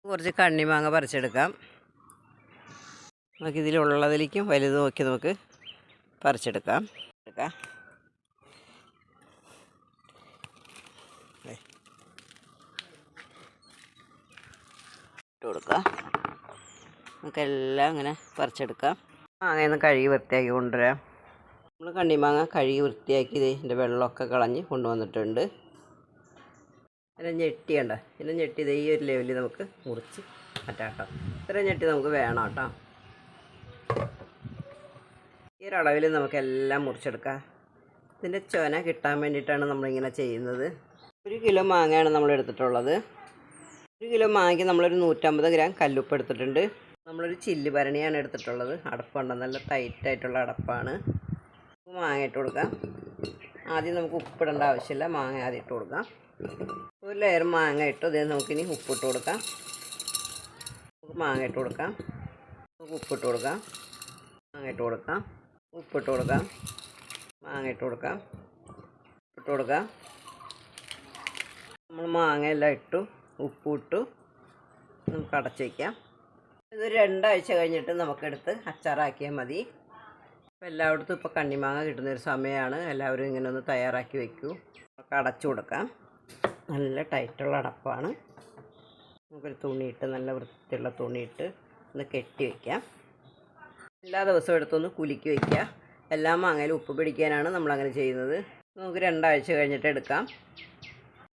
കുറച്ച് കണ്ണിമാങ്ങ പറിച്ചെടുക്കാം. നമുക്ക് ഇതിലുള്ളതിലേക്കും വലുത് നോക്കി നമുക്ക് പറിച്ചെടുക്കാം. ഇട്ട് കൊടുക്കാം. നമുക്കെല്ലാം ഇങ്ങനെ പറിച്ചെടുക്കാം. മാങ്ങയൊന്ന് കഴുകി വൃത്തിയാക്കി കൊണ്ടുവരാം. നമ്മൾ കണ്ണിമാങ്ങ കഴുകി വൃത്തിയാക്കി ഇതിൻ്റെ വെള്ളമൊക്കെ കളഞ്ഞ് കൊണ്ടുവന്നിട്ടുണ്ട്. ഇതിനെ ഞെട്ടിയണ്ട, ഇതിനെ ഞെട്ടി ഈ ഒരു ലെവലിൽ നമുക്ക് മുറിച്ച് മാറ്റാം കേട്ടോ. ഇത്രയും ഞെട്ടി നമുക്ക് വേണം കേട്ടോ. ഈ ഒരളവിൽ നമുക്കെല്ലാം മുറിച്ചെടുക്കാം. ഇതിൻ്റെ ചൊന കിട്ടാൻ വേണ്ടിയിട്ടാണ് നമ്മളിങ്ങനെ ചെയ്യുന്നത്. 1 കിലോ മാങ്ങയാണ് നമ്മൾ എടുത്തിട്ടുള്ളത്. 1 കിലോ മാങ്ങയ്ക്ക് നമ്മളൊരു 150 ഗ്രാം കല്ലുപ്പ് എടുത്തിട്ടുണ്ട്. നമ്മളൊരു ചില്ല് ഭരണിയാണ് എടുത്തിട്ടുള്ളത്. അടപ്പുണ്ട്, നല്ല ടൈറ്റായിട്ടുള്ള അടപ്പാണ്. മാങ്ങ ഇട്ട് കൊടുക്കാം. ആദ്യം നമുക്ക് ഉപ്പിടേണ്ട ആവശ്യമില്ല, മാങ്ങ ആദ്യം ഇട്ട് കൊടുക്കാം. ഒരു ലെയർ മാങ്ങ ഇട്ടു. അതേ നമുക്കിനി ഉപ്പിട്ട് കൊടുക്കാം. നമുക്ക് മാങ്ങ ഇട്ട് കൊടുക്കാം. നമുക്ക് ഉപ്പിട്ട് കൊടുക്കാം. മാങ്ങ ഇട്ട് കൊടുക്കാം. ഉപ്പിട്ട് കൊടുക്കാം. മാങ്ങ ഇട്ട് കൊടുക്കാം. ഇട്ട് കൊടുക്കാം. നമ്മൾ മാങ്ങ എല്ലാം ഇട്ടു, ഉപ്പ് ഇട്ടു. നമുക്ക് അടച്ച് വയ്ക്കാം. ഇതൊരു 2 ആഴ്ച കഴിഞ്ഞിട്ട് നമുക്കെടുത്ത് അച്ചാറാക്കിയാൽ മതി. അപ്പോൾ എല്ലായിടത്തും ഇപ്പോൾ കണ്ണിമാങ്ങ കിട്ടുന്നൊരു സമയമാണ്. എല്ലാവരും ഇങ്ങനെ ഒന്ന് തയ്യാറാക്കി വയ്ക്കൂ. നമുക്ക് അടച്ചു കൊടുക്കാം. നല്ല ടൈറ്റുള്ള അടപ്പാണ്. നമുക്കൊരു തുണിയിട്ട്, നല്ല വൃത്തിയുള്ള തുണിയിട്ട് ഒന്ന് കെട്ടി വയ്ക്കാം. എല്ലാ ദിവസവും എടുത്തൊന്ന് കുലുക്കി വയ്ക്കുക. എല്ലാ മാങ്ങയിലും ഉപ്പ് പിടിക്കാനാണ് നമ്മളങ്ങനെ ചെയ്യുന്നത്. നമുക്ക് 2 ആഴ്ച കഴിഞ്ഞിട്ട് എടുക്കാം.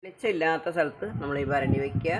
വെളിച്ചമില്ലാത്ത സ്ഥലത്ത് നമ്മൾ ഈ ഭരണി വയ്ക്കുക.